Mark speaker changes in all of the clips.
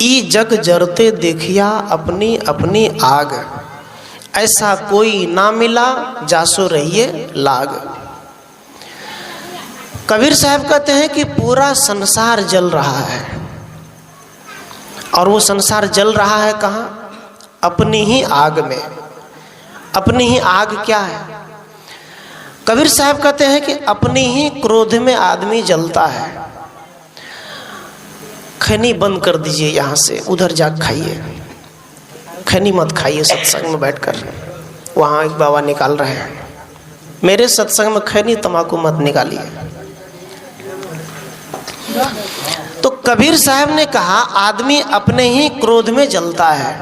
Speaker 1: ई जग जरते देखिया अपनी अपनी आग, ऐसा कोई ना मिला जासो रहिए लाग। कबीर साहब कहते हैं कि पूरा संसार जल रहा है, और वो संसार जल रहा है कहाँ? अपनी ही आग में। अपनी ही आग क्या है? कबीर साहब कहते हैं कि अपनी ही क्रोध में आदमी जलता है। खैनी बंद कर दीजिए, यहाँ से उधर जाकर खाइए, खैनी मत खाइए सत्संग में बैठकर। वहाँ एक बाबा निकाल रहे हैं, मेरे सत्संग में खैनी तम्बाकू मत निकालिए। तो कबीर साहब ने कहा आदमी अपने ही क्रोध में जलता है,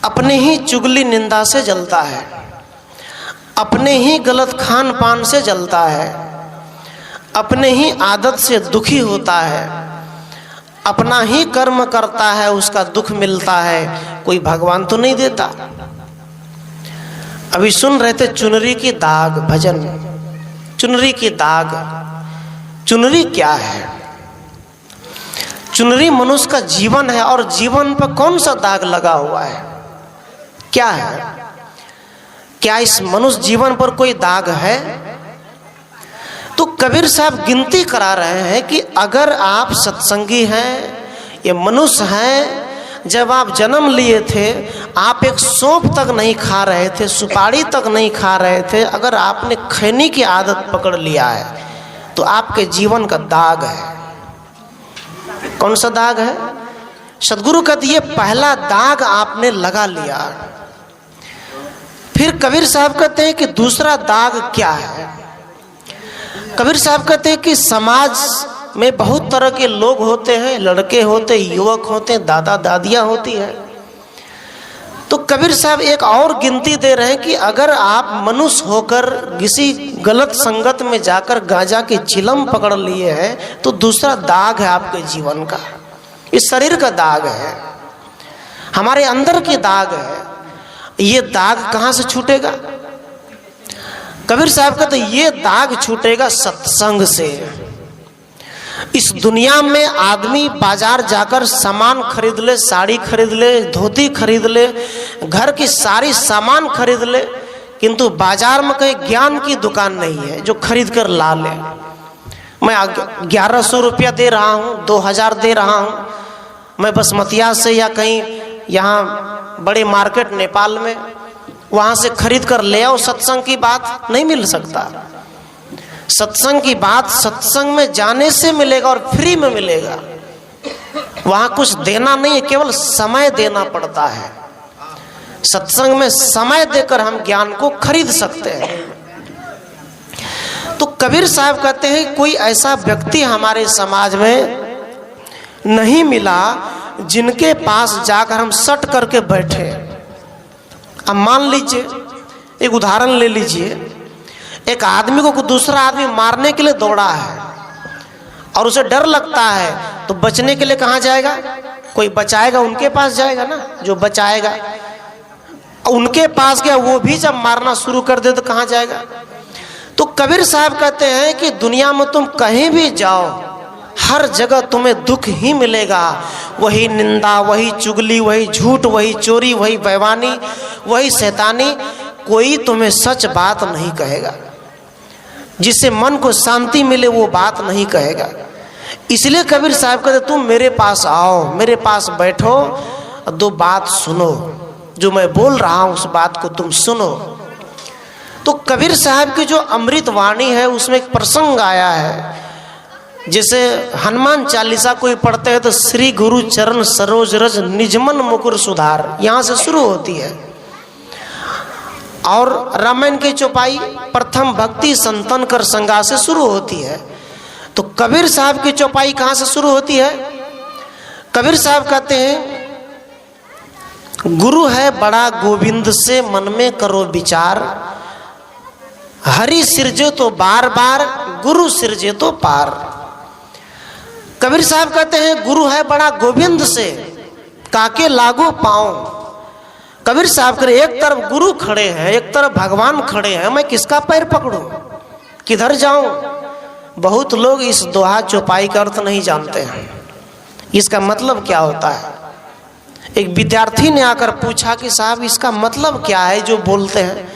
Speaker 1: अपने ही चुगली निंदा से जलता है, अपने ही गलत खान पान से जलता है, अपने ही आदत से दुखी होता है, अपना ही कर्म करता है, उसका दुख मिलता है, कोई भगवान तो नहीं देता। अभी सुन रहे थे चुनरी की दाग भजन, चुनरी की दाग। चुनरी क्या है? चुनरी मनुष्य का जीवन है, और जीवन पर कौन सा दाग लगा हुआ है? क्या है? क्या इस मनुष्य जीवन पर कोई दाग है? तो कबीर साहब गिनती करा रहे हैं कि अगर आप सत्संगी हैं, ये मनुष्य हैं, जब आप जन्म लिए थे आप एक सौंफ तक नहीं खा रहे थे, सुपारी तक नहीं खा रहे थे, अगर आपने खैनी की आदत पकड़ लिया है तो आपके जीवन का दाग है। कौन सा दाग है? सदगुरु कहते ये पहला दाग आपने लगा लिया। फिर कबीर साहब कहते हैं कि दूसरा दाग क्या है? कबीर साहब कहते हैं कि समाज में बहुत तरह के लोग होते हैं, लड़के होते, युवक होते, दादा दादियाँ होती है। तो कबीर साहब एक और गिनती दे रहे हैं कि अगर आप मनुष्य होकर किसी गलत संगत में जाकर गांजा के चिलम पकड़ लिए हैं तो दूसरा दाग है आपके जीवन का। इस शरीर का दाग है, हमारे अंदर की दाग है। ये दाग कहाँ से छूटेगा? कबीर साहब कहते ये दाग छूटेगा सत्संग से। इस दुनिया में आदमी बाजार जाकर सामान खरीद ले, साड़ी खरीद ले, धोती खरीद ले, घर की सारी सामान खरीद ले, किंतु बाजार में कहीं ज्ञान की दुकान नहीं है जो खरीद कर ला ले। मैं 1100 रुपया दे रहा हूँ, 2000 दे रहा हूँ, मैं बसमतिया से या कहीं यहाँ बड़े मार्केट नेपाल में वहाँ से खरीद कर ले आओ, सत्संग की बात नहीं मिल सकता। सत्संग की बात सत्संग में जाने से मिलेगा और फ्री में मिलेगा। वहाँ कुछ देना नहीं है, केवल समय देना पड़ता है। सत्संग में समय देकर हम ज्ञान को खरीद सकते हैं। तो कबीर साहब कहते हैं कोई ऐसा व्यक्ति हमारे समाज में नहीं मिला जिनके पास जाकर हम सट करके बैठे। अब मान लीजिए, एक उदाहरण ले लीजिए, एक आदमी को दूसरा आदमी मारने के लिए दौड़ा है और उसे डर लगता है, तो बचने के लिए कहाँ जाएगा? कोई बचाएगा, उनके पास जाएगा ना, जो बचाएगा। उनके पास गया, वो भी जब मारना शुरू कर दे तो कहाँ जाएगा? तो कबीर साहब कहते हैं कि दुनिया में तुम कहीं भी जाओ, हर जगह तुम्हें दुख ही मिलेगा। वही निंदा, वही चुगली, वही झूठ, वही चोरी, वही बेईमानी, वही शैतानी। कोई तुम्हें सच बात नहीं कहेगा, जिससे मन को शांति मिले वो बात नहीं कहेगा। इसलिए कबीर साहब कहते तुम मेरे पास आओ, मेरे पास बैठो, दो बात सुनो, जो मैं बोल रहा हूँ उस बात को तुम सुनो। तो कबीर साहब की जो अमृत वाणी है उसमें एक प्रसंग आया है, जैसे हनुमान चालीसा कोई पढ़ते हैं तो श्री गुरु चरण सरोज रज निजमन मुकुर सुधार, यहाँ से शुरू होती है। और रामायण की चौपाई प्रथम भक्ति संतन कर संगा से शुरू होती है। तो कबीर साहब की चौपाई कहाँ से शुरू होती है? कबीर साहब कहते हैं गुरु है बड़ा गोविंद से मन में करो विचार, हरि सिरजे तो बार बार, गुरु सिरजे तो पार। कबीर साहब कहते हैं गुरु है बड़ा गोविंद से, काके लागू पाऊं। कबीर साहब करे एक तरफ गुरु खड़े हैं, एक तरफ भगवान खड़े हैं, मैं किसका पैर पकड़ूं, किधर जाऊं? बहुत लोग इस दोहा चौपाई का अर्थ नहीं जानते हैं। इसका मतलब क्या होता है? एक विद्यार्थी ने आकर पूछा कि साहब इसका मतलब क्या है जो बोलते हैं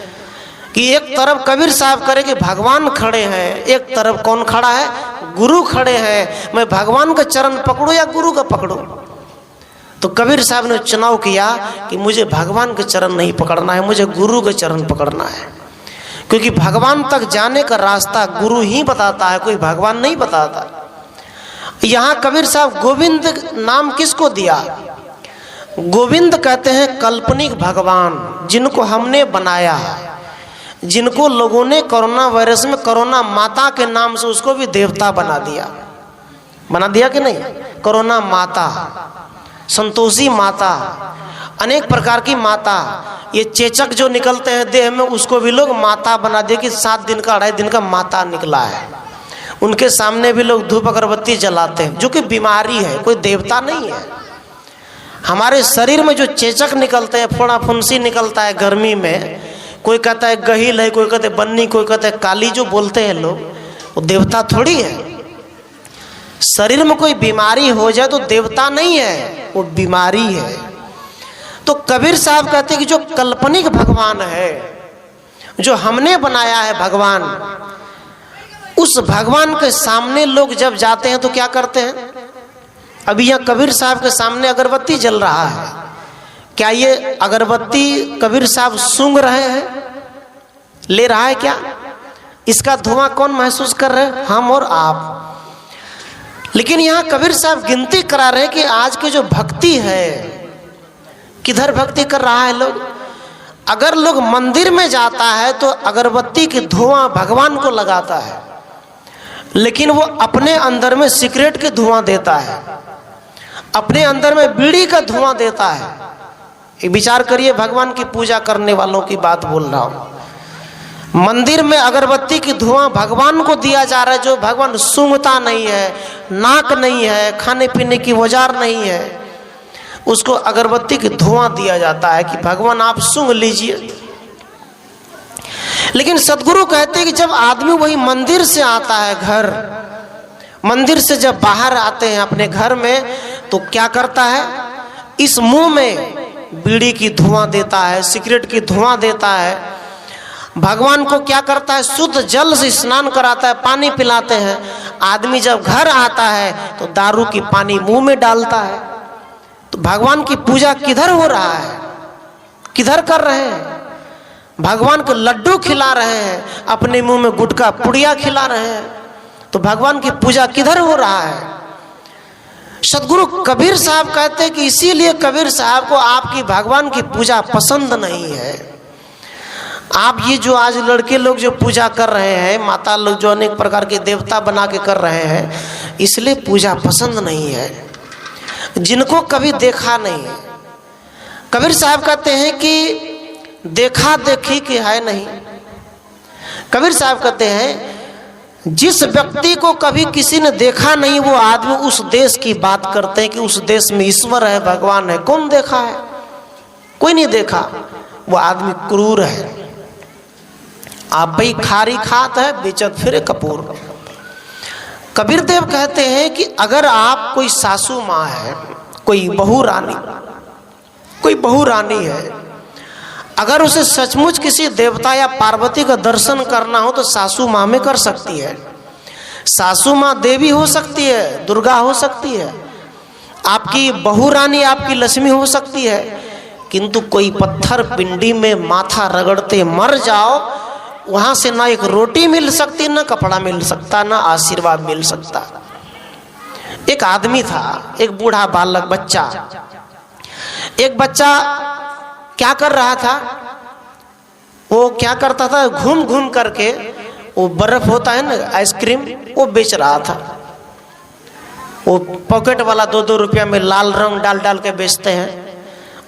Speaker 1: कि एक तरफ कबीर साहब करे कि भगवान खड़े हैं, एक तरफ कौन खड़ा है? गुरु खड़े हैं। मैं भगवान का चरण पकड़ूं या गुरु का पकड़ूं? तो कबीर साहब ने चुनाव किया कि मुझे भगवान के चरण नहीं पकड़ना है, मुझे गुरु के चरण पकड़ना है, क्योंकि भगवान तक जाने का रास्ता गुरु ही बताता है, कोई भगवान नहीं बताता। यहाँ कबीर साहब गोविंद नाम किसको दिया? गोविंद कहते हैं काल्पनिक भगवान, जिनको हमने बनाया है, जिनको लोगों ने कोरोना वायरस में कोरोना माता के नाम से उसको भी देवता बना दिया कि नहीं? कोरोना माता, संतोषी माता, अनेक प्रकार की माता, ये चेचक जो निकलते हैं देह में उसको भी लोग माता बना दिए कि 7 दिन का 2.5 दिन का माता निकला है। उनके सामने भी लोग धूप अगरबत्ती जलाते हैं, जो कि बीमारी है, कोई देवता नहीं है। हमारे शरीर में जो चेचक निकलते हैं, फोड़ा फुंसी निकलता है गर्मी में, कोई कहता है गहिल है, कोई कहते हैं बन्नी, कोई कहते हैं काली, जो बोलते हैं लोग, वो देवता थोड़ी है। शरीर में कोई बीमारी हो जाए तो देवता नहीं है, वो बीमारी है। तो कबीर साहब कहते हैं कि जो काल्पनिक भगवान है, जो हमने बनाया है भगवान, उस भगवान के सामने लोग जब जाते हैं तो क्या करते हैं? अभी यहाँ कबीर साहब के सामने अगरबत्ती जल रहा है, क्या ये अगरबत्ती कबीर साहब सूंघ रहे हैं, ले रहा है क्या? इसका धुआं कौन महसूस कर रहे हैं? हम और आप। लेकिन यहाँ कबीर साहब गिनती करा रहे हैं कि आज की जो भक्ति है, किधर भक्ति कर रहा है लोग? अगर लोग मंदिर में जाता है तो अगरबत्ती की धुआं भगवान को लगाता है, लेकिन वो अपने अंदर में सिगरेट के धुआं देता है, अपने अंदर में बीड़ी का धुआं देता है। एक विचार करिए, भगवान की पूजा करने वालों की बात बोल रहा हूँ। मंदिर में अगरबत्ती की धुआं भगवान को दिया जा रहा है, जो भगवान सूंघता नहीं है, नाक नहीं है, खाने पीने की औजार नहीं है, उसको अगरबत्ती की धुआं दिया जाता है कि भगवान आप सूंघ लीजिए। लेकिन सदगुरु कहते हैं कि जब आदमी वही मंदिर से आता है, घर मंदिर से जब बाहर आते हैं अपने घर में, तो क्या करता है? इस मुंह में बीड़ी की धुआं देता है, सिगरेट की धुआं देता है। भगवान को क्या करता है? शुद्ध जल से स्नान कराता है, पानी पिलाते हैं। आदमी जब घर आता है तो दारू की पानी मुंह में डालता है। तो भगवान की पूजा किधर हो रहा है? किधर कर रहे हैं? भगवान को लड्डू खिला रहे हैं, अपने मुंह में गुटखा पुड़िया खिला रहे हैं, तो भगवान की पूजा किधर हो रहा है? सदगुरु कबीर साहब कहते हैं कि इसीलिए कबीर साहब को आपकी भगवान की पूजा पसंद नहीं है। आप ये जो आज लड़के लोग जो पूजा कर रहे हैं, माता लोग जो अनेक प्रकार के देवता बना के कर रहे हैं, इसलिए पूजा पसंद नहीं है, जिनको कभी देखा नहीं है। कबीर साहब कहते हैं कि देखा देखी की है नहीं। कबीर साहब कहते हैं जिस व्यक्ति को कभी किसी ने देखा नहीं, वो आदमी उस देश की बात करते हैं कि उस देश में ईश्वर है, भगवान है। कौन देखा है? कोई नहीं देखा। वो आदमी क्रूर है। आप भाई खारी खात है, बेचत फिरे कपूर। कबीर देव कहते हैं कि अगर आप कोई सासू माँ है, कोई बहू रानी है, अगर उसे सचमुच किसी देवता या पार्वती का दर्शन करना हो तो सासू माँ में कर सकती है। सासू माँ देवी हो सकती है, दुर्गा हो सकती है, आपकी बहू रानी आपकी लक्ष्मी हो सकती है, किंतु कोई पत्थर पिंडी में माथा रगड़ते मर जाओ, वहां से ना एक रोटी मिल सकती, ना कपड़ा मिल सकता, ना आशीर्वाद मिल सकता। एक आदमी था, एक बूढ़ा बालक बच्चा, एक बच्चा क्या कर रहा था? वो क्या करता था? घूम घूम करके वो बर्फ होता है ना, आइसक्रीम, वो बेच रहा था। वो पॉकेट वाला 2-2 रुपया में लाल रंग डाल डाल के बेचते हैं,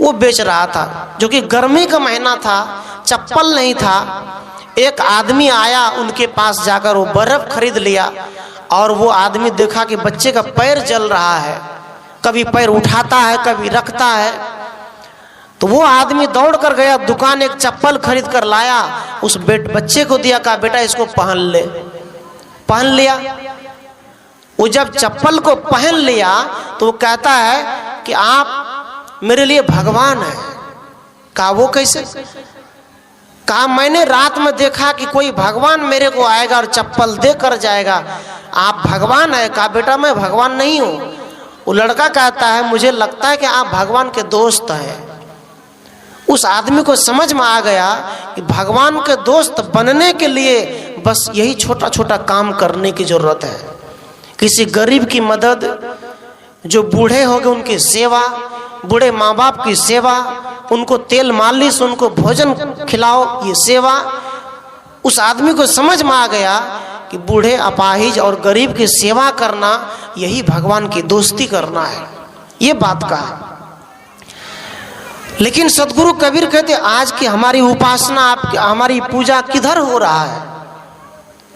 Speaker 1: वो बेच रहा था। जो कि गर्मी का महीना था, चप्पल नहीं था। एक आदमी आया, उनके पास जाकर वो बर्फ खरीद लिया, और वो आदमी देखा कि बच्चे का पैर जल रहा है, कभी पैर उठाता है, कभी रखता है। तो वो आदमी दौड़ कर गया दुकान, एक चप्पल खरीद कर लाया, उस बच्चे को दिया, कहा बेटा इसको पहन ले। पहन लिया। वो जब चप्पल को पहन लिया तो वो कहता है कि आप मेरे लिए भगवान है। कहा वो कैसे? कहा मैंने रात में देखा कि कोई भगवान मेरे को आएगा और चप्पल दे कर जाएगा, आप भगवान है? कहा बेटा मैं भगवान नहीं हूँ। वो लड़का कहता है मुझे लगता है कि आप भगवान के दोस्त हैं। उस आदमी को समझ में आ गया कि भगवान के दोस्त बनने के लिए बस यही छोटा छोटा काम करने की जरूरत है। किसी गरीब की मदद, जो बूढ़े हो गए उनकी सेवा, बूढ़े माँ बाप की सेवा, उनको तेल मालिश, उनको भोजन खिलाओ, ये सेवा। उस आदमी को समझ में आ गया कि बूढ़े, अपाहिज और गरीब की सेवा करना यही भगवान की दोस्ती करना है। ये बात कहा। लेकिन सदगुरु कबीर कहते आज की हमारी उपासना, आप हमारी पूजा किधर हो रहा है?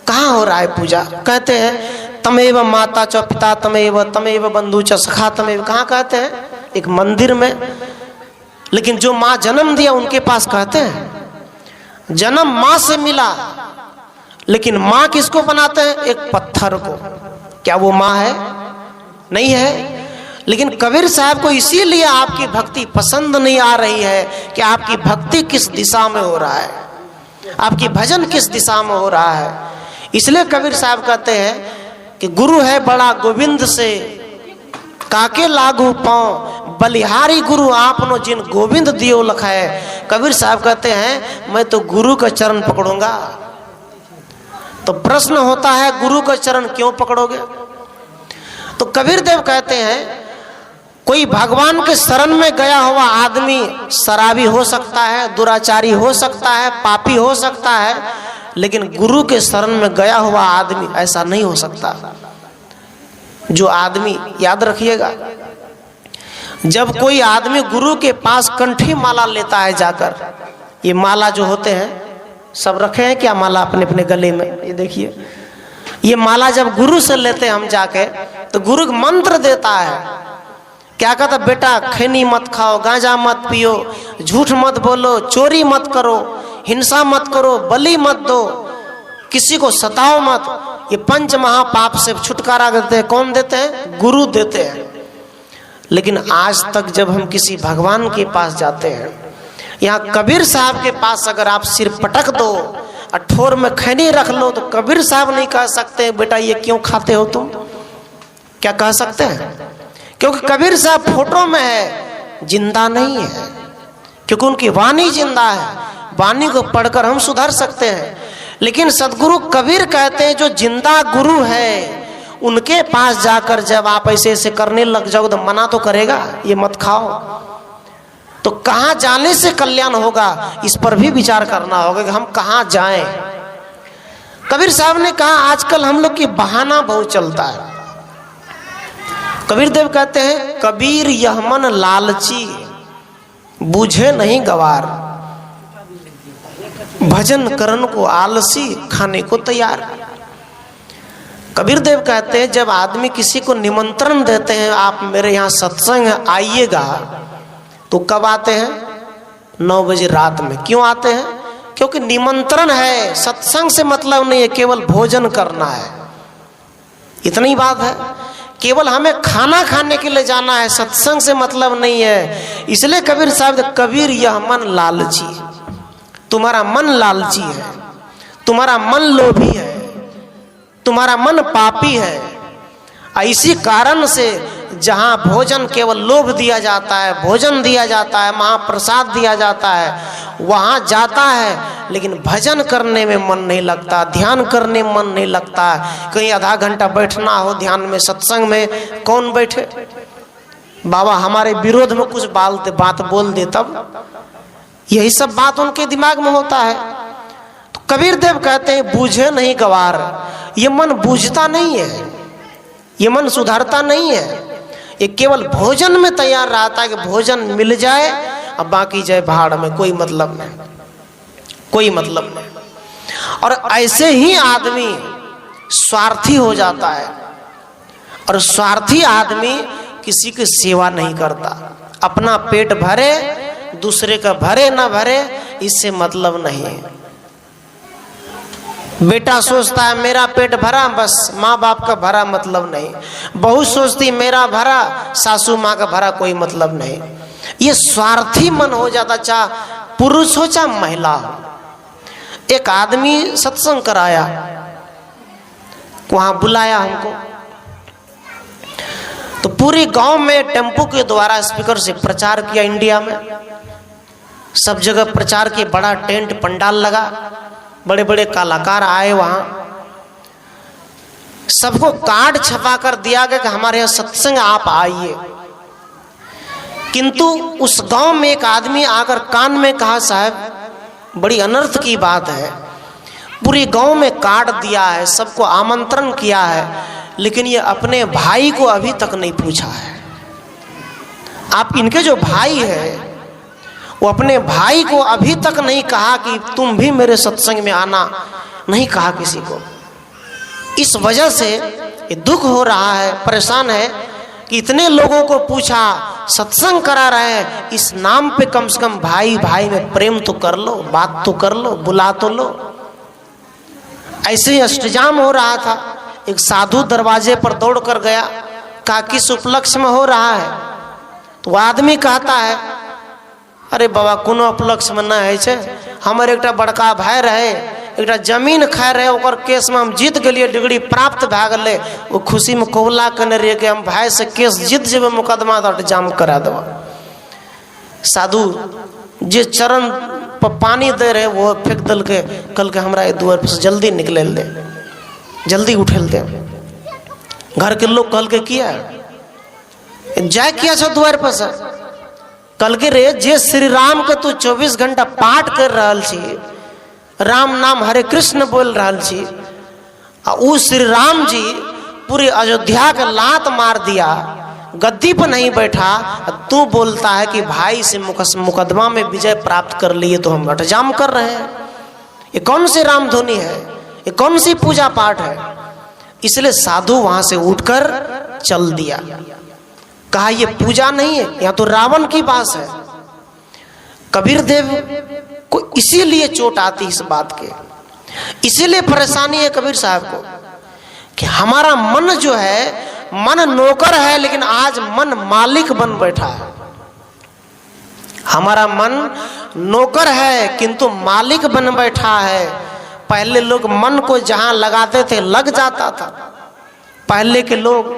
Speaker 1: कहाँ हो रहा है पूजा? कहते हैं तमेव माता च पिता तमेव बंधु च सखा तमेव। कहाँ कहते हैं? एक मंदिर में। लेकिन जो माँ जन्म दिया उनके पास कहते हैं जन्म माँ से मिला, लेकिन माँ किसको बनाते हैं? एक पत्थर को। क्या वो माँ है? नहीं है। लेकिन कबीर साहब को इसीलिए आपकी भक्ति पसंद नहीं आ रही है कि आपकी भक्ति किस दिशा में हो रहा है, आपकी भजन किस दिशा में हो रहा है। इसलिए कबीर साहब कहते हैं कि गुरु है बड़ा गोविंद से काके लागू पाँव, बलिहारी गुरु आपनो जिन गोविंद दियो लखाए। कबीर साहब कहते हैं मैं तो गुरु का चरण पकड़ूंगा। तो प्रश्न होता है गुरु का चरण क्यों पकड़ोगे? तो कबीर देव कहते हैं कोई भगवान के शरण में गया हुआ आदमी शराबी हो सकता है, दुराचारी हो सकता है, पापी हो सकता है, लेकिन गुरु के शरण में गया हुआ आदमी ऐसा नहीं हो सकता। जो आदमी, याद रखिएगा, जब कोई आदमी गुरु के पास कंठी माला लेता है जाकर, ये माला जो होते हैं सब रखे हैं क्या माला अपने अपने गले में? ये देखिए, ये माला जब गुरु से लेते हैं हम जाके तो गुरु मंत्र देता है। क्या कहता? बेटा खैनी मत खाओ, गांजा मत पियो, झूठ मत बोलो, चोरी मत करो, हिंसा मत करो, बलि मत दो, किसी को सताओ मत। ये पंच महापाप से छुटकारा देते हैं। कौन देते हैं? गुरु देते हैं। लेकिन आज तक जब हम किसी भगवान के पास जाते हैं, यहाँ कबीर साहब के पास अगर आप सिर पटक दो और ठोर में खैनी रख लो तो कबीर साहब नहीं कह सकते बेटा ये क्यों खाते हो तुम। क्या कह सकते हैं? क्योंकि कबीर साहब फोटो में है, जिंदा नहीं है। क्योंकि उनकी वाणी जिंदा है, वाणी को पढ़कर हम सुधर सकते हैं। लेकिन सदगुरु कबीर कहते हैं जो जिंदा गुरु है उनके पास जाकर जब आप ऐसे ऐसे करने लग जाओ तो मना तो करेगा, ये मत खाओ। तो कहाँ जाने से कल्याण होगा, इस पर भी विचार करना होगा कि हम कहाँ जाएं। कबीर साहब ने कहा आजकल हम लोग की बहाना बहुत चलता है। कबीर देव कहते हैं कबीर यह मन लालची बूझे नहीं गवार, भजन करन को आलसी खाने को तैयार। कबीर देव कहते हैं जब आदमी किसी को निमंत्रण देते हैं आप मेरे यहाँ सत्संग आइएगा, तो कब आते हैं? 9 बजे रात में। क्यों आते हैं? क्योंकि निमंत्रण है। सत्संग से मतलब नहीं है केवल भोजन करना है, इतनी बात है। केवल हमें खाना खाने के लिए जाना है, सत्संग से मतलब नहीं है। इसलिए कबीर साहब, कबीर यह मन लालची, तुम्हारा मन लालची है, तुम्हारा मन लोभी है, तुम्हारा मन पापी है। इसी कारण से जहाँ भोजन केवल लोभ दिया जाता है, भोजन दिया जाता है, महाप्रसाद दिया जाता है, वहाँ जाता है लेकिन भजन करने में मन नहीं लगता, ध्यान करने में मन नहीं लगता। कहीं आधा घंटा बैठना हो ध्यान में, सत्संग में कौन बैठे? बाबा हमारे विरोध में कुछ बात बोल दे तब, यही सब बात उनके दिमाग में होता है। तो कबीर देव कहते हैं बूझे नहीं गवार। ये मन बूझता नहीं है, ये मन सुधरता नहीं है। ये केवल भोजन में तैयार रहता है कि भोजन मिल जाए, अब बाकी जाए भाड़ में, कोई मतलब नहीं, कोई मतलब नहीं। और ऐसे ही आदमी स्वार्थी हो जाता है, और स्वार्थी आदमी किसी की सेवा नहीं करता। अपना पेट भरे, दूसरे का भरे ना भरे, इससे मतलब नहीं है। बेटा सोचता है मेरा पेट भरा, बस माँ बाप का भरा मतलब नहीं। बहू सोचती मेरा भरा, सासू माँ का भरा कोई मतलब नहीं। ये स्वार्थी मन हो जाता, चाहे पुरुष हो चाहे महिला हो। एक आदमी सत्संग कराया, वहां बुलाया हमको, तो पूरे गांव में टेम्पो के द्वारा स्पीकर से प्रचार किया। इंडिया में सब जगह प्रचार किया, बड़ा टेंट पंडाल लगा, बड़े बड़े कलाकार आए वहां, सबको कार्ड छपा कर दिया गया कि हमारे यहाँ सत्संग आप आइए। किंतु उस गांव में एक आदमी आकर कान में कहा, साहब बड़ी अनर्थ की बात है, पूरे गांव में कार्ड दिया है, सबको आमंत्रण किया है, लेकिन ये अपने भाई को अभी तक नहीं पूछा है। आप इनके जो भाई है वो अपने भाई को अभी तक नहीं कहा कि तुम भी मेरे सत्संग में आना, नहीं कहा किसी को। इस वजह से ये दुख हो रहा है, परेशान है कि इतने लोगों को पूछा, सत्संग करा रहे हैं, इस नाम पे कम से कम भाई भाई में प्रेम तो कर लो, बात तो कर लो, बुला तो लो। ऐसे ही अष्टजाम हो रहा था, एक साधु दरवाजे पर दौड़ कर गया, कहा किस उपलक्ष्य में हो रहा है? तो आदमी कहता है, अरे बाबा कोनो उपलक्ष्य में ना है छे, हमारे एक बड़का भाई रहे, एक जमीन खाए रहे, ओकर केस में हम जीत गए, डिग्री प्राप्त भए गए, वो खुशी में कबूला करने रहे कि हम भाई से केस जीत जेबे, मुकदमा तो जाम करा देव। साधु जे चरण पर पानी दे रहे वो फेंक दल के, कल के हमरा द्वार पर से जल्दी निकले दे, जल्दी उठेल दे। घर के लोग कल के किया जाए किया छो द्वार पर से, कल के रे जे श्री राम के तू 24 घंटा पाठ कर रहल छी, राम नाम हरे कृष्ण बोल रहल छी, उ श्री राम जी पूरी अयोध्या के लात मार दिया, गद्दी पर नहीं बैठा, तू बोलता है कि भाई से मुकदमा में विजय प्राप्त कर लिए तो हम हठजाम कर रहे हैं। ये कौन सी राम धुनी है, ये कौन सी पूजा पाठ है? इसलिए साधु वहां से उठकर चल दिया, कहा ये पूजा नहीं है, यहाँ तो रावण की बात है। कबीर देव को इसीलिए चोट आती इस बात के, इसीलिए परेशानी है कबीर साहब को कि हमारा मन जो है, मन नौकर है लेकिन आज मन मालिक बन बैठा है। हमारा मन नौकर है किंतु मालिक बन बैठा है। पहले लोग मन को जहां लगाते थे लग जाता था। पहले के लोग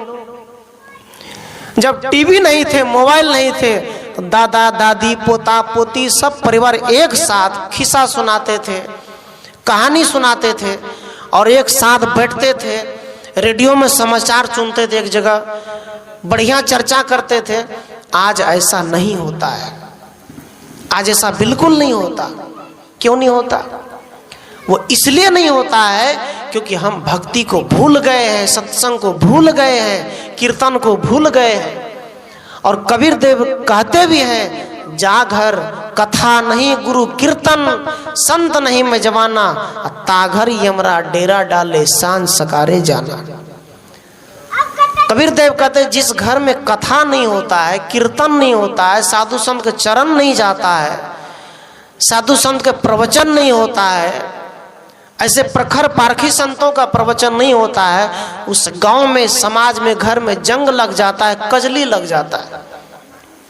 Speaker 1: जब टीवी नहीं थे, मोबाइल नहीं थे, तो दादा दादी पोता पोती सब परिवार एक साथ खिस्सा सुनाते थे, कहानी सुनाते थे और एक साथ बैठते थे, रेडियो में समाचार सुनते थे, एक जगह बढ़िया चर्चा करते थे। आज ऐसा नहीं होता है, आज ऐसा बिल्कुल नहीं होता। क्यों नहीं होता? वो इसलिए नहीं होता है क्योंकि हम भक्ति को भूल गए हैं, सत्संग को भूल गए हैं, कीर्तन को भूल गए हैं। और कबीर देव कहते भी हैं, जा घर कथा नहीं गुरु कीर्तन, संत नहीं मैं जवाना, ताघर यमरा डेरा डाले सांझ सकारे जाना। कबीर देव कहते जिस घर में कथा नहीं होता है, कीर्तन नहीं होता है, साधु संत के चरण नहीं जाता है, साधु संत के प्रवचन नहीं होता है, ऐसे प्रखर पारखी संतों का प्रवचन नहीं होता है, उस गांव में, समाज में, घर में जंग लग जाता है, कजली लग जाता है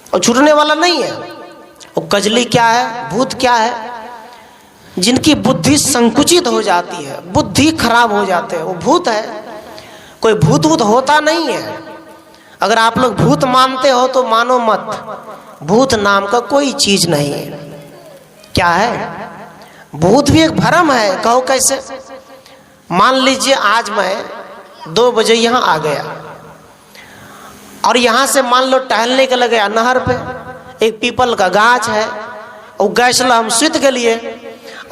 Speaker 1: और छूटने वाला नहीं है। वो कजली क्या है, भूत क्या है? जिनकी बुद्धि संकुचित हो जाती है, बुद्धि खराब हो जाते हैं, वो भूत है। कोई भूत भूत होता नहीं है। अगर आप लोग भूत मानते हो तो मानो मत, भूत नाम का कोई चीज नहीं है। क्या है? भूत भी एक भ्रम है। कहो कैसे? मान लीजिए आज मैं 2 बजे यहाँ आ गया और यहाँ से मान लो टहलने के लगे नहर पे, एक पीपल का गाछ है और गैस ला हम सुत गए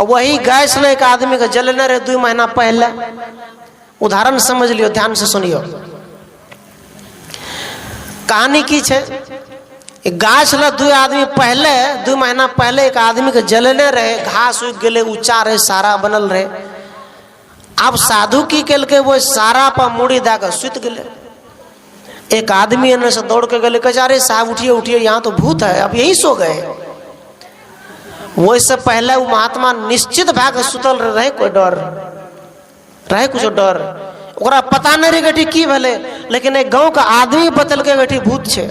Speaker 1: और वही गैस ला एक आदमी का जलने रहे 2 महीना पहले। उदाहरण समझ लियो, ध्यान से सुनियो। कहानी की छे, गाछ ला 2 आदमी पहले 2 महीना पहले एक आदमी के जलने रहे, घास उग गए, ऊंचा रहे, सारा बनल रहे। अब साधु की कल के वो सारा पर मुड़ी दाकर सुत गए। एक आदमी एने से दौड़ के गले, कह अरे साहब उठिए उठिए, यहाँ तो भूत है, अब यही सो गए। वो इससे पहले वो महात्मा निश्चित भाग सुतल रहे, कोई डर रहे कुछ डर, ओकरा पता नहीं रहे बेटी की भले, लेकिन एक गांव का आदमी बतल के बेटी भूत छे,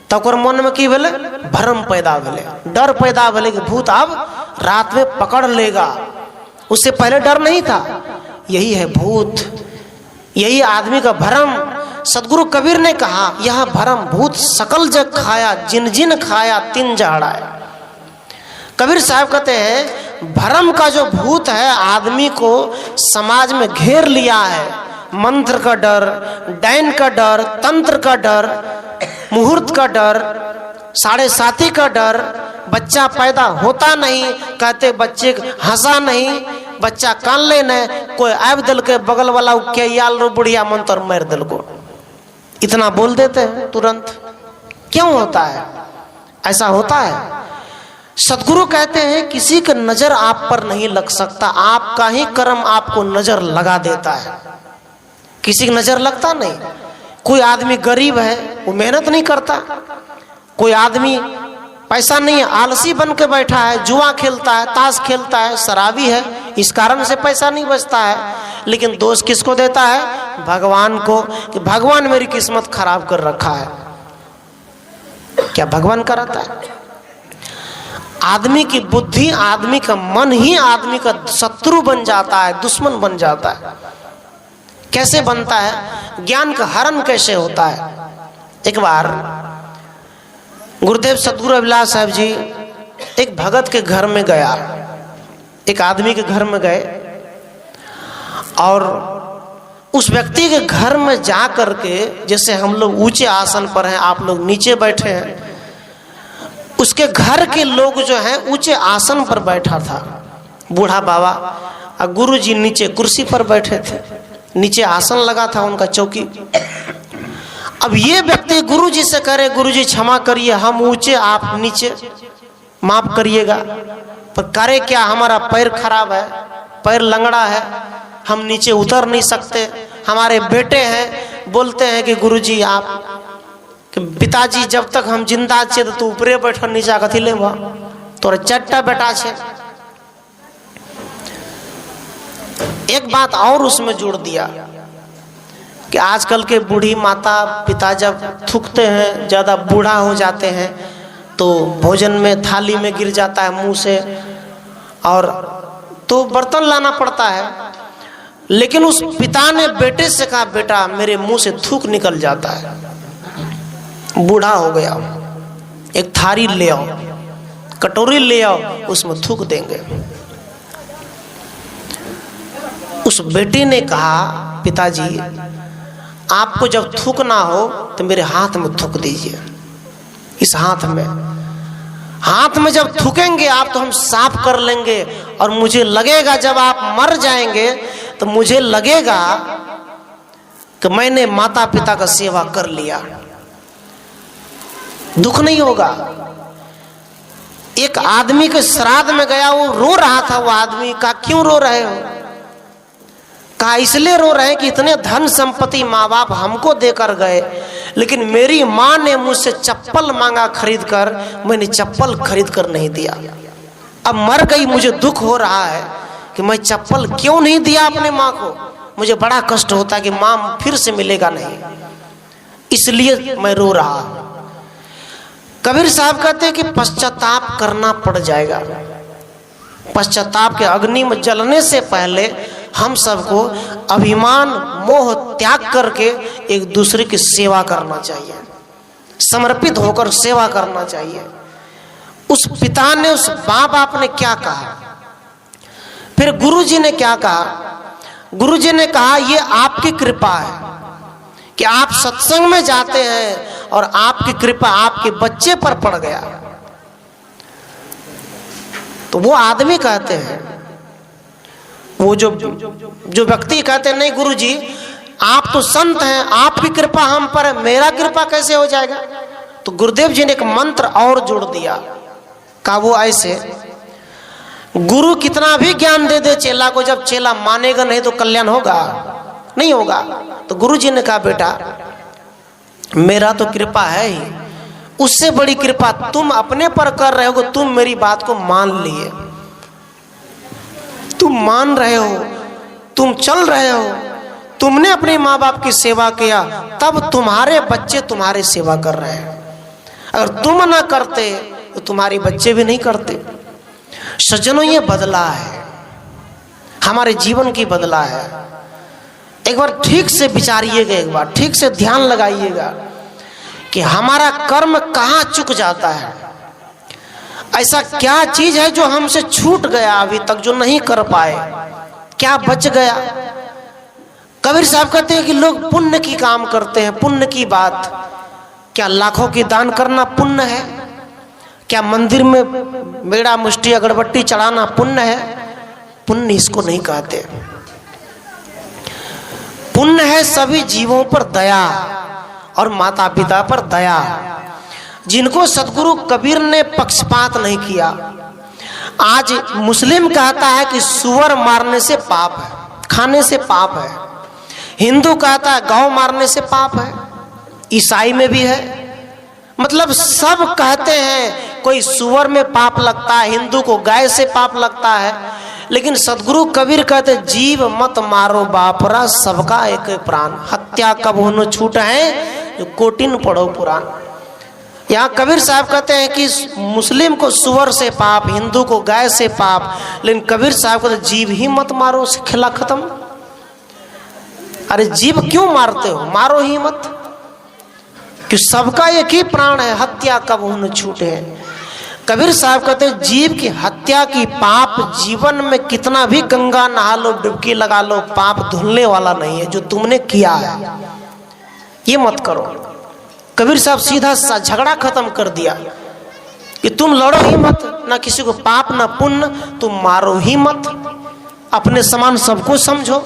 Speaker 1: तो ओकर मन में की भले, भरम पैदा भले, डर पैदा भले कि भूत अब रात में पकड़ लेगा। उससे पहले डर नहीं था। यही है भूत, यही आदमी का भरम। सदगुरु कबीर ने कहा, यह भरम भूत सकल जग खाया, जिन जिन खाया तिन जहड़ाया। कबीर साहब कहते हैं भरम का जो भूत है आदमी को समाज में घेर लिया है। मंत्र का डर, डैन का डर, तंत्र का डर, मुहूर्त का डर, साढ़े साथी का डर, बच्चा पैदा होता नहीं, कहते बच्चे हंसा नहीं, बच्चा कान ले न, कोई आब दिल के बगल वाला के याल रो बुढ़िया मंत्र मार दिल को, इतना बोल देते हैं तुरंत। क्यों होता है ऐसा? होता है। सदगुरु कहते हैं किसी की नजर आप पर नहीं लग सकता, आपका ही कर्म आपको नजर लगा देता है, किसी की नजर लगता नहीं। कोई आदमी गरीब है वो मेहनत नहीं करता, कोई आदमी पैसा नहीं है आलसी बन के बैठा है, जुआ खेलता है, ताश खेलता है, शराबी है, इस कारण से पैसा नहीं बचता है। लेकिन दोष किसको देता है? भगवान को, कि भगवान मेरी किस्मत खराब कर रखा है। क्या भगवान कराता है? आदमी की बुद्धि, आदमी का मन ही आदमी का शत्रु बन जाता है, दुश्मन बन जाता है। कैसे बनता है? ज्ञान का हरण कैसे होता है? एक बार गुरुदेव सतगुरु अभिलाष साहब जी एक भगत के घर में गया, एक आदमी के घर में गए और उस व्यक्ति के घर में जा करके, जैसे हम लोग ऊंचे आसन पर हैं, आप लोग नीचे बैठे हैं, उसके घर के लोग जो हैं ऊंचे आसन पर बैठा था बूढ़ा बाबा, और गुरु जी नीचे कुर्सी पर बैठे थे, नीचे आसन लगा था उनका चौकी। अब ये व्यक्ति गुरु जी से करे, गुरु जी क्षमा करिए हम ऊंचे आप नीचे, माफ करिएगा, पर करे क्या, हमारा पैर खराब है, पैर लंगड़ा है, हम नीचे उतर नहीं सकते, हमारे बेटे हैं, बोलते हैं कि गुरु जी आप, कि पिताजी जब तक हम जिंदा छे तो तू ऊपरे बैठ, नीचा कथी ले तोरा चट्टा बेटा छे। एक बात और उसमें जोड़ दिया कि आजकल के बूढ़ी माता पिता जब थूकते हैं, ज़्यादा बूढ़ा हो जाते हैं, तो भोजन में थाली में गिर जाता है मुंह से, और तो बर्तन लाना पड़ता है। लेकिन उस पिता ने बेटे से कहा, बेटा मेरे मुंह से थूक निकल जाता है, बूढ़ा हो गया, एक थाली ले आओ, कटोरी ले आओ, उसमें थूक देंगे। उस बेटे ने कहा, पिताजी आपको जब थूकना हो तो मेरे हाथ में थूक दीजिए, इस हाथ में, हाथ में जब थूकेंगे आप तो हम साफ कर लेंगे, और मुझे लगेगा जब आप मर जाएंगे तो मुझे लगेगा कि मैंने माता पिता का सेवा कर लिया, दुख नहीं होगा। एक आदमी के श्राद्ध में गया, वो रो रहा था, वो आदमी का क्यों रो रहे हो? कहा इसलिए रो रहे हैं कि इतने धन संपत्ति माँ बाप हमको देकर गए, लेकिन मेरी माँ ने मुझसे चप्पल मांगा खरीद कर, मैंने चप्पल खरीद कर नहीं दिया, अब मर गई, मुझे दुख हो रहा है कि मैं चप्पल क्यों नहीं दिया अपने माँ को, मुझे बड़ा कष्ट होता है कि माँ फिर से मिलेगा नहीं, इसलिए मैं रो रहा हूं। कबीर साहब कहते हैं कि पश्चाताप करना पड़ जाएगा, पश्चाताप के अग्नि में जलने से पहले हम सबको अभिमान मोह त्याग करके एक दूसरे की सेवा करना चाहिए, समर्पित होकर सेवा करना चाहिए। उस पिता ने, उस माँ बाप ने क्या कहा, फिर गुरु जी ने क्या कहा? गुरु जी ने कहा ये आपकी कृपा है कि आप सत्संग में जाते हैं और आपकी कृपा आपके बच्चे पर पड़ गया। तो वो आदमी कहते हैं, वो जो व्यक्ति कहते हैं नहीं गुरुजी आप तो संत हैं, आपकी कृपा हम पर है, मेरा कृपा कैसे हो जाएगा? तो गुरुदेव जी ने एक मंत्र और जोड़ दिया, कहा वो ऐसे, गुरु कितना भी ज्ञान दे दे चेला को, जब चेला मानेगा नहीं तो कल्याण होगा नहीं होगा। तो गुरु जी ने कहा बेटा मेरा तो कृपा है ही, उससे बड़ी कृपा तुम अपने पर कर रहे हो, तुम मेरी बात को मान लिए, तुम मान रहे हो, तुम चल रहे हो, तुमने अपने माँ बाप की सेवा किया, तब तुम्हारे बच्चे तुम्हारी सेवा कर रहे हैं। अगर तुम ना करते तो तुम्हारे बच्चे भी नहीं करते। सज्जनों, ये बदला है, हमारे जीवन की बदला है। एक बार ठीक से विचारिएगा, एक बार ठीक से ध्यान लगाइएगा कि हमारा कर्म कहाँ चुक जाता है। ऐसा क्या चीज है जो हमसे छूट गया अभी तक, जो नहीं कर पाए, क्या बच गया। कबीर साहब कहते हैं कि लोग पुण्य की काम करते हैं, पुण्य की बात। क्या लाखों की दान करना पुण्य है? क्या मंदिर में बेड़ा मुष्टि अगरबत्ती चढ़ाना पुण्य है? पुण्य इसको नहीं कहते। पुण्य है सभी जीवों पर दया और माता पिता पर दया, जिनको सदगुरु कबीर ने पक्षपात नहीं किया। आज मुस्लिम कहता है कि सुअर मारने से पाप है, खाने से पाप है। हिंदू कहता है गौ मारने से पाप है। ईसाई में भी है। मतलब सब कहते हैं, कोई सुअर में पाप लगता है, हिंदू को गाय से पाप लगता है, लेकिन सदगुरु कबीर कहते जीव मत मारो बापरा, सबका एक प्राण। हत्या कब होनो छूट है, जो कोटिन पढ़ो पुराण। यहाँ कबीर साहब कहते हैं कि मुस्लिम को सुअर से पाप, हिंदू को गाय से पाप, लेकिन कबीर साहब कहते जीव ही मत मारो, खेला खत्म। अरे जीव क्यों मारते हो, मारो ही मत, कि सबका एक ही प्राण है। हत्या कब होने छूटे है। कबीर साहब कहते हैं जीव की हत्या की पाप जीवन में कितना भी गंगा नहा लो, डुबकी लगा लो, पाप धुलने वाला नहीं है। जो तुमने किया है ये मत करो। कबीर साहब सीधा सा झगड़ा खत्म कर दिया कि तुम लड़ो ही मत, ना किसी को पाप ना पुण्य, तुम मारो ही मत, अपने समान सबको समझो।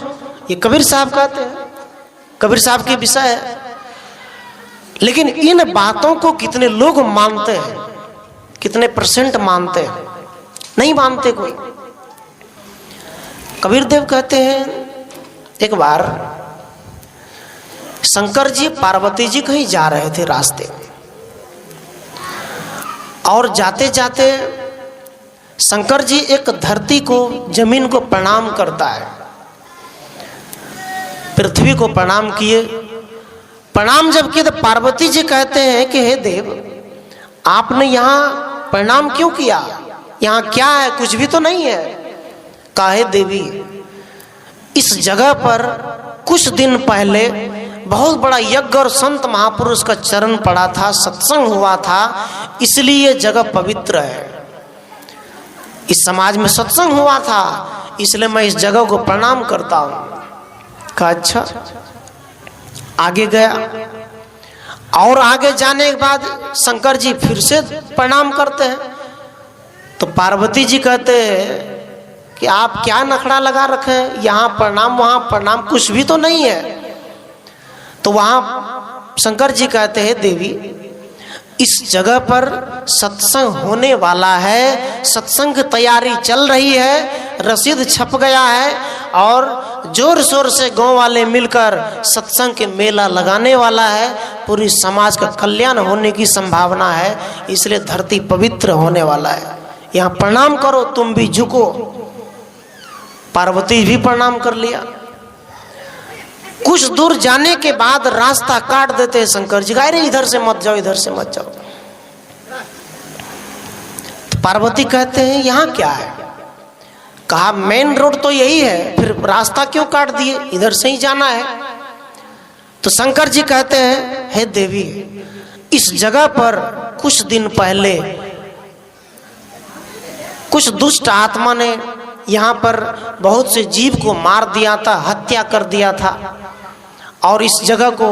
Speaker 1: ये कबीर साहब कहते हैं, कबीर साहब के विषय है। लेकिन इन बातों को कितने लोग मानते हैं, कितने परसेंट मानते हैं? नहीं मानते कोई। कबीर देव कहते हैं एक बार शंकर जी पार्वती जी कहीं जा रहे थे रास्ते, और जाते जाते शंकर जी एक धरती को, जमीन को प्रणाम करता है, पृथ्वी को प्रणाम किए। प्रणाम जब किए तो पार्वती जी कहते हैं कि हे देव, आपने यहाँ प्रणाम क्यों किया? यहाँ क्या है, कुछ भी तो नहीं है। काहे देवी, इस जगह पर कुछ दिन पहले बहुत बड़ा यज्ञ और संत महापुरुष का चरण पड़ा था, सत्संग हुआ था, इसलिए ये जगह पवित्र है। इस समाज में सत्संग हुआ था, इसलिए मैं इस जगह को प्रणाम करता हूँ। कहा अच्छा। आगे गया, और आगे जाने के बाद शंकर जी फिर से प्रणाम करते हैं। तो पार्वती जी कहते हैं कि आप क्या नखड़ा लगा रखे हैं, यहाँ प्रणाम वहाँ प्रणाम, कुछ भी तो नहीं है। तो वहाँ शंकर जी कहते हैं देवी, इस जगह पर सत्संग होने वाला है, सत्संग की तैयारी चल रही है, रसीद छप गया है, और जोर शोर से गांव वाले मिलकर सत्संग के मेला लगाने वाला है। पूरी समाज का कल्याण होने की संभावना है, इसलिए धरती पवित्र होने वाला है। यहाँ प्रणाम करो, तुम भी झुको। पार्वती भी प्रणाम कर लिया। कुछ दूर जाने के बाद रास्ता काट देते हैं शंकर जी, अरे इधर से मत जाओ, इधर से मत जाओ। तो पार्वती कहते हैं यहाँ क्या है? कहा मेन रोड तो यही है, फिर रास्ता क्यों काट दिए, इधर से ही जाना है। तो शंकर जी कहते हैं हे देवी, इस जगह पर कुछ दिन पहले कुछ दुष्ट आत्मा ने यहाँ पर बहुत से जीव को मार दिया था, हत्या कर दिया था, और इस जगह को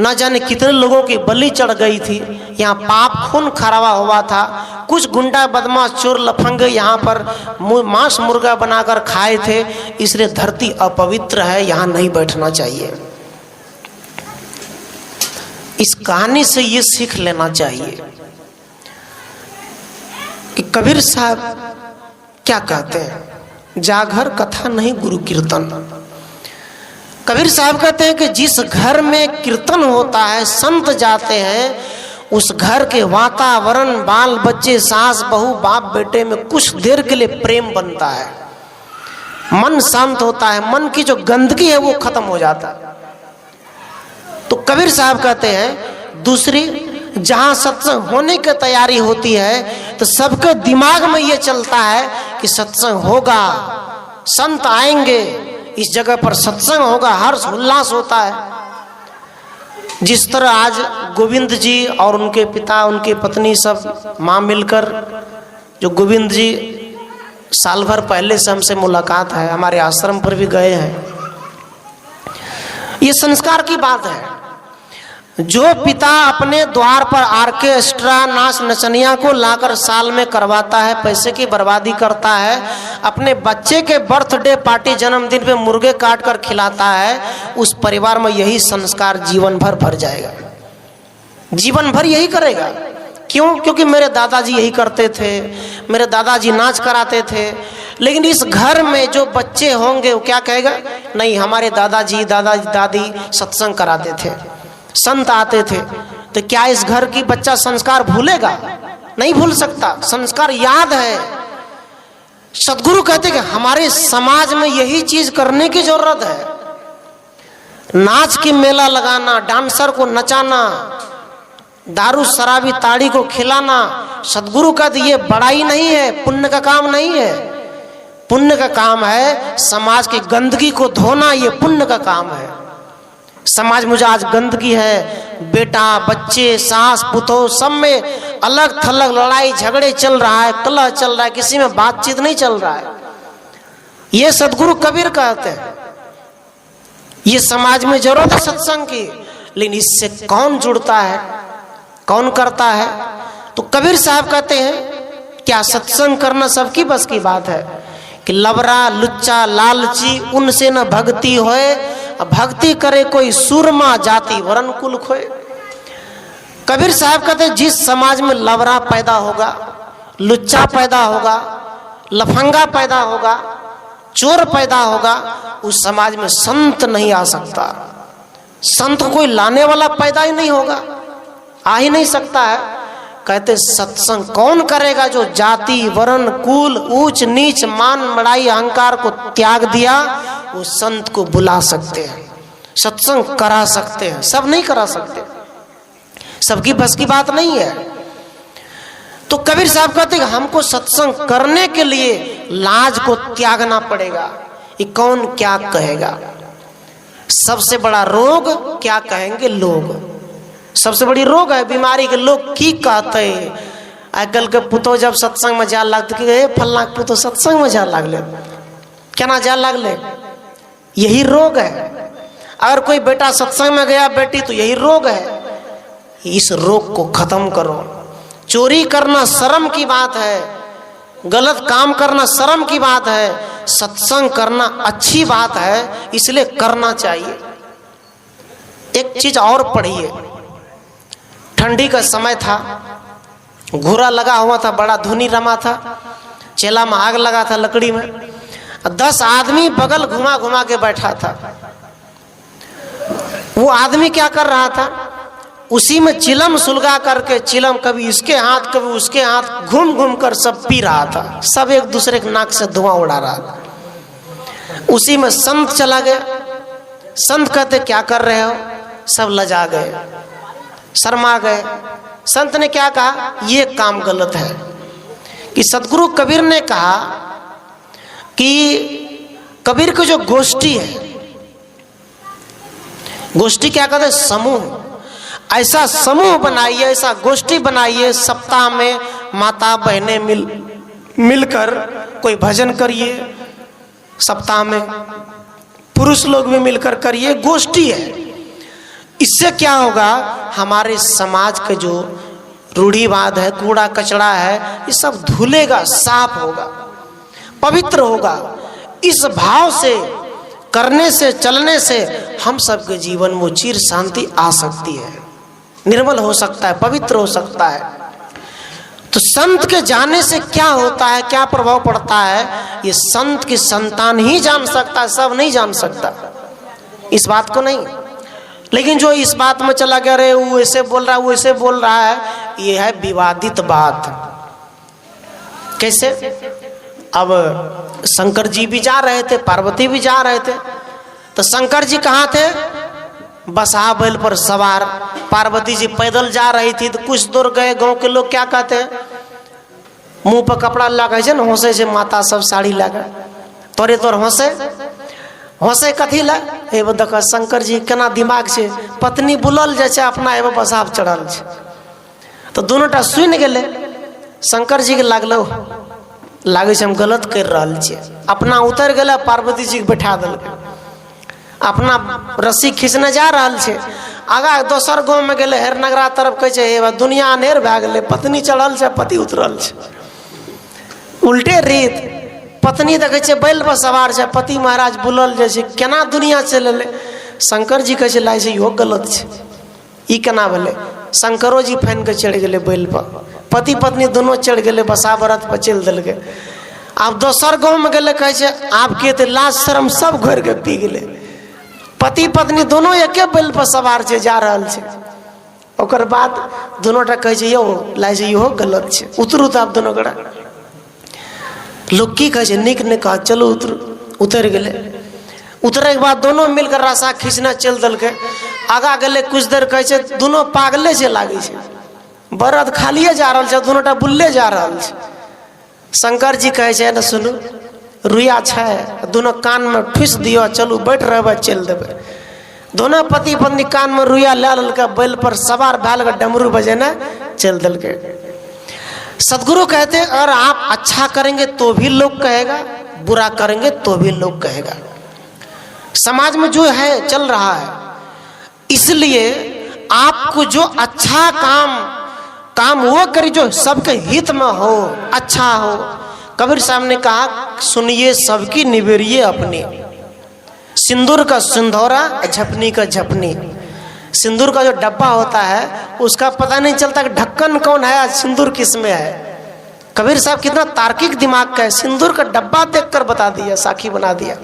Speaker 1: न जाने कितने लोगों की बलि चढ़ गई थी। यहाँ पाप खून खराबा हुआ था। कुछ गुंडा बदमाश चोर लफंगे यहाँ पर मांस मुर्गा बनाकर खाए थे, इसलिए धरती अपवित्र है, यहाँ नहीं बैठना चाहिए। इस कहानी से ये सीख लेना चाहिए कि कबीर साहब क्या कहते हैं, जागर कथा नहीं गुरु कीर्तन। कबीर साहब कहते हैं कि जिस घर में कीर्तन होता है, संत जाते हैं, उस घर के वातावरण, बाल बच्चे, सास बहू, बाप बेटे में कुछ देर के लिए प्रेम बनता है। मन शांत होता है, मन की जो गंदगी है वो खत्म हो जाता है। तो कबीर साहब कहते हैं दूसरी, जहां सत्संग होने की तैयारी होती है तो सबके दिमाग में ये चलता है कि सत्संग होगा, संत आएंगे, इस जगह पर सत्संग होगा, हर्ष उल्लास होता है। जिस तरह आज गोविंद जी और उनके पिता, उनकी पत्नी, सब माँ मिलकर, जो गोविंद जी साल भर पहले से हमसे मुलाकात है, हमारे आश्रम पर भी गए हैं। ये संस्कार की बात है। जो पिता अपने द्वार पर आर्केस्ट्रा, नाच नचनिया को लाकर साल में करवाता है, पैसे की बर्बादी करता है, अपने बच्चे के बर्थडे पार्टी, जन्मदिन पे मुर्गे काट कर खिलाता है, उस परिवार में यही संस्कार जीवन भर भर जाएगा, जीवन भर यही करेगा। क्यों? क्योंकि मेरे दादाजी यही करते थे, मेरे दादाजी नाच कराते थे। लेकिन इस घर में जो बच्चे होंगे वो क्या कहेगा? नहीं, हमारे दादाजी दादी सत्संग कराते थे, संत आते थे। तो क्या इस घर की बच्चा संस्कार भूलेगा? नहीं भूल सकता, संस्कार याद है। सदगुरु कहते कि हमारे समाज में यही चीज करने की जरूरत है। नाच की मेला लगाना, डांसर को नचाना, दारू शराबी ताड़ी को खिलाना, सदगुरु कहते ये बड़ाई नहीं है, पुण्य का काम नहीं है। पुण्य का काम है समाज की गंदगी को धोना, ये पुण्य का काम है। समाज में आज गंदगी है, बेटा बच्चे, सास पुतोह, सब में अलग थलग लड़ाई झगड़े चल रहा है, कलह चल रहा है, किसी में बातचीत नहीं चल रहा है। ये सदगुरु कबीर कहते हैं ये समाज में जरूरत है सत्संग की, लेकिन इससे कौन जुड़ता है, कौन करता है? तो कबीर साहब कहते हैं क्या सत्संग करना सबकी बस की बात है कि लबरा लुच्चा लालची उनसे न भक्ति होए, भक्ति करे कोई सूरमा जाति वरन कुल खोए। कबीर साहब कहते हैं जिस समाज में लबरा पैदा होगा, लुच्चा पैदा होगा, लफंगा पैदा होगा, चोर पैदा होगा, उस समाज में संत नहीं आ सकता। संत कोई लाने वाला पैदा ही नहीं होगा, आ ही नहीं सकता है। कहते सत्संग कौन करेगा? जो जाति वर्ण कुल ऊंच नीच मान बड़ाई अहंकार को त्याग दिया, वो संत को बुला सकते हैं, सत्संग करा सकते हैं। सब नहीं करा सकते, सबकी बस की बात नहीं है। तो कबीर साहब कहते हैं हमको सत्संग करने के लिए लाज को त्यागना पड़ेगा। ये कौन क्या कहेगा? सबसे बड़ा रोग क्या कहेंगे लोग, सबसे बड़ी रोग है बीमारी के लोग की कहते हैं। आजकल के पुतो जब सत्संग में जा लगते कि फलना पुतो सत्संग में जा लगले, क्या ना जा लगले, यही रोग है। अगर कोई बेटा सत्संग में गया, बेटी, तो यही रोग है। इस रोग को खत्म करो। चोरी करना शर्म की बात है, गलत काम करना शर्म की बात है, सत्संग करना अच्छी बात है, इसलिए करना चाहिए। एक चीज और पढ़िए, ठंडी का समय था, घोड़ा लगा हुआ था, बड़ा धुनी रमा था, चेला में आग लगा था लकड़ी में, 10 आदमी बगल घुमा घुमा के बैठा था। वो आदमी क्या कर रहा था? उसी में चिलम सुलगा करके, चिलम कभी इसके हाथ कभी उसके हाथ, घूम घूम कर सब पी रहा था। सब एक दूसरे के नाक से धुआं उड़ा रहा था। उसी में संत चला गया। संत कहते क्या कर रहे हो? सब लजा गए, शर्मा गए। संत ने क्या कहा? ये काम गलत है। कि सदगुरु कबीर ने कहा कि कबीर की जो गोष्ठी है, गोष्ठी क्या कहते हैं? समूह। ऐसा समूह बनाइए, ऐसा गोष्ठी बनाइए, सप्ताह में माता बहनें मिलकर कोई भजन करिए, सप्ताह में पुरुष लोग भी मिलकर करिए, गोष्ठी है। इससे क्या होगा? हमारे समाज के जो रूढ़िवाद है, कूड़ा कचड़ा है, ये सब धुलेगा, साफ होगा, पवित्र होगा। इस भाव से करने से, चलने से हम सबके जीवन में चिर शांति आ सकती है, निर्मल हो सकता है, पवित्र हो सकता है। तो संत के जाने से क्या होता है, क्या प्रभाव पड़ता है, ये संत की संतान ही जान सकता है, सब नहीं जान सकता इस बात को नहीं। लेकिन जो इस बात में चला गया, रे वो ऐसे बोल रहा है, वो ऐसे बोल रहा है, ये है विवादित बात। कैसे? अब शंकर जी भी जा रहे थे, पार्वती भी जा रहे थे। तो शंकर जी कहाँ थे? बसहा बैल पर सवार। पार्वती जी पैदल जा रही थी। तो कुछ दूर गए, गांव के लोग क्या कहते हैं, मुंह पर कपड़ा लगे ना, हंसे से माता सब साड़ी लगे, तोरे तोर हंसे कथी ला? एगो देख शंकर जी केना दिमाग से, पत्नी बुलल जाए अपना एगो बसाप चढ़ल छै। तो दोनोटा सुनि गेले। शंकर जी के लागलो लागे हम गलत कर रहा छे। अपना उतर गए, पार्वती जी के बैठा दिल, अपना रस्सी खींचने जा रहा छे। आगा दोसर गाँव में गए, हेरनगरा तरफ कहे छे दुनिया अनेर भए गए, पत्नी चढ़ल छे, पति उतरल छे। उल्टे रीत पत्नी देखे छे बैल पर सवार छे, पति महाराज बुलल जाए छे, केना दुनिया चले। शंकर जी कहे लागे छे इहो गलत छे, ई केना भेले? शंकरो जी फाइन के चढ़ गए बैल पर, पति पत्नी दोनों चढ़ गए, बसा बरत पर चल दिल। अब दोसर गाँव में गए, कहे आपके तो लाज शर्म सब घर के पी गए, पति पत्नी दोनों एके बैल पर सवार छे, जा रहल छे। ओकर बाद दोनोटा कहे यो लागे छे इहो गलत छे, उतरू। तो आप दोनों गोड़ा लोग की कहे निक ने कहा चलो उतरू। उतर गए। उतरे के बाद दोनों मिलकर रास्ता खींचना चल दिल के। आगा गए कुछ देर, कहे दोनों पागले से लागे छे, बरद खालिए जा रहा, दोनोटा बुल्ले जा रहा। शंकर जी कहे ना सुनू, रुइया छे, दोनों कान में ठुस दियो, चलू बैठ रहे चल देवे। दोनों पति पत्नी कान में रुइया ले ललके, बैल पर सवार भैल के डमरू बजेना चल दिल के। सदगुरु कहते अगर आप अच्छा करेंगे तो भी लोग कहेगा, बुरा करेंगे तो भी लोग कहेगा। समाज में जो है चल रहा है, इसलिए आपको जो अच्छा काम वो करिए जो सबके हित में हो, अच्छा हो। कबीर साहब ने कहा सुनिए सबकी निबेरिए अपनी, सिंदूर का सिंदूरा झपनी का झपनी। सिंदूर का जो डब्बा होता है उसका पता नहीं चलता कि ढक्कन कौन है, सिंदूर किस में है। कबीर साहब कितना तार्किक दिमाग का है, सिंदूर का डब्बा देखकर बता दिया, साखी बना दिया।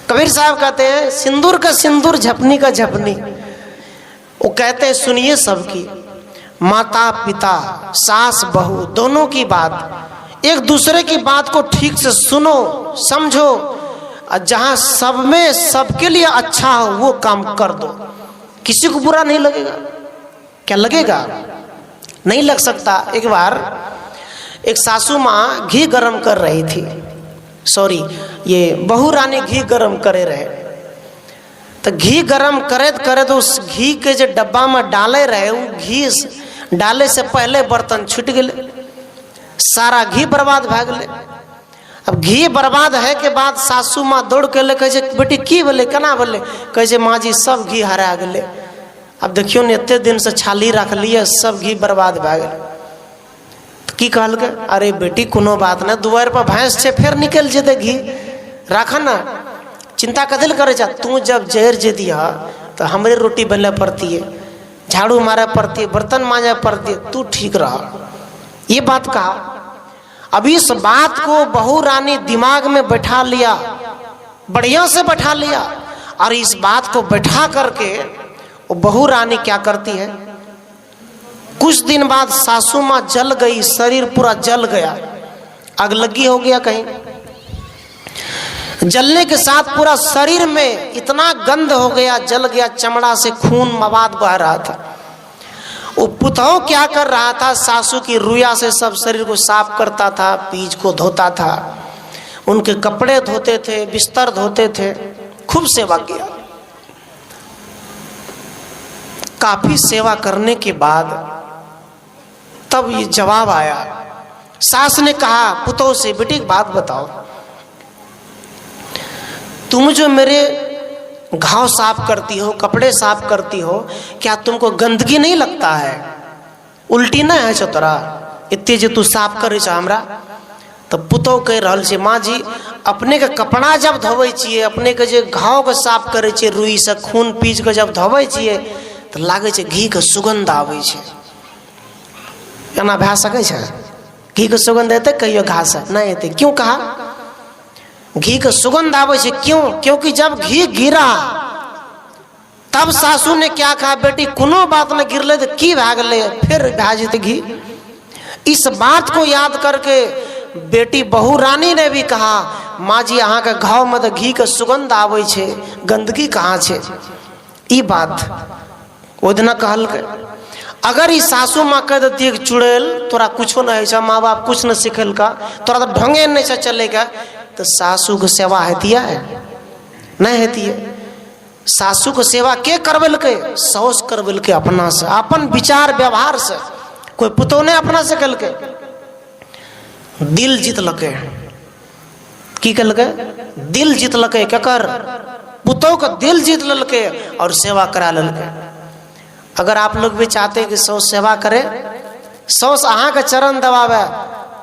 Speaker 1: कबीर साहब कहते हैं सिंदूर का सिंदूर झपनी का झपनी। वो कहते हैं सुनिए सबकी, माता पिता सास बहू दोनों की बात, एक दूसरे की बात को ठीक से सुनो समझो, और जहां सब में सबके लिए अच्छा हो वो काम कर दो। किसी को बुरा नहीं लगेगा। क्या लगेगा? नहीं लग सकता। एक बार एक सासू माँ घी गरम कर रही थी, सॉरी ये बहू रानी घी गरम करे रहे। तो घी गरम करे तो उस घी के जो डब्बा में डाले रहे, वो घी डाले से पहले बर्तन छूट गए, सारा घी बर्बाद भा गए। अब घी बर्बाद है के बाद सासू माँ दौड़ के ले कहे बेटी की बोले केना बोले? कहे माँ जी सब घी हरा गए। अब देखियो ने एते दिन से छाली रख लिए, सब घी बर्बाद भा गए। तो की कहल के अरे बेटी कोनो बात ना, दुआर पर भैंस छे फिर निकल जेते घी, राख ना, चिंता कदिल करे जा। तू जब जहर जे दिया तो हमरे रोटी बनने पड़ती है, झाड़ू मारे पड़ती है, बर्तन मांजे पड़ती है, तू ठीक रहा। ये बात कहा। अब इस बात को बहू रानी दिमाग में बैठा लिया, बढ़िया से बैठा लिया, और इस बात को बैठा करके वो बहू रानी क्या करती है, कुछ दिन बाद सासू माँ जल गई, शरीर पूरा जल गया, आग लगी हो गया कहीं। जलने के साथ पूरा शरीर में इतना गंध हो गया, जल गया, चमड़ा से खून मवाद बह रहा था। वो पुतौ क्या कर रहा था, सासू की रुइया से सब शरीर को साफ करता था, पीठ को धोता था, उनके कपड़े धोते थे, बिस्तर धोते थे, खूब सेवा किया। काफी सेवा करने के बाद तब ये जवाब आया। सास ने कहा पुतौ से, बेटी एक बात बताओ, तुम जो मेरे घाव साफ करती हो, कपड़े साफ करती हो, क्या तुमको गंदगी नहीं लगता है? उल्टी ना है तोरा इतने जो तू साफ करे हमरा? तो पुतौ कह रहा है माँ जी अपने के कपड़ा जब धोवे छिए, अपने के जो घाव के साफ करे छिए, रुई से खून पीच के जब धोवे छिए तो लागे छे घी के सुगंध आवे छे। एना भए सकै छै? घी के सुगंध एते कहियो घास नहीं एते? क्यों कहा घी के सुगंध आवे छे? क्यों? क्योंकि जब घी गिरा तब सासू ने क्या कहा, बेटी कोनो बात न गिरले तो की भए गेले, फिर भए जेते घी। इस बात को याद करके बेटी बहू रानी ने भी कहा माँ जी अहाँ के घाव में तो घी के सुगंध आवे छे, गंदगी कहाँ छे। ई बात ओ दिन कहल के अगर ई सासू माँ कह देती है चुड़ैल तोरा कुछो नहीं है, माँ बाप कुछ न सिखल का, तोरा तो ढंगे नहीं से चलेगा, तो सासू के सेवा हेती है नहीं हेती है। सासू के सेवा के करबल के? सौस करबल के अपना से, अपन विचार व्यवहार से। कोई पुतौ ने अपना से कल के दिल जीत लके, की कल के दिल जीत लके, केकर? पुतौ का दिल जीत ललके और सेवा करा ललके। अगर आप लोग भी चाहते हैं कि सौस सेवा करे, सौस अहाँ के चरण दबावे,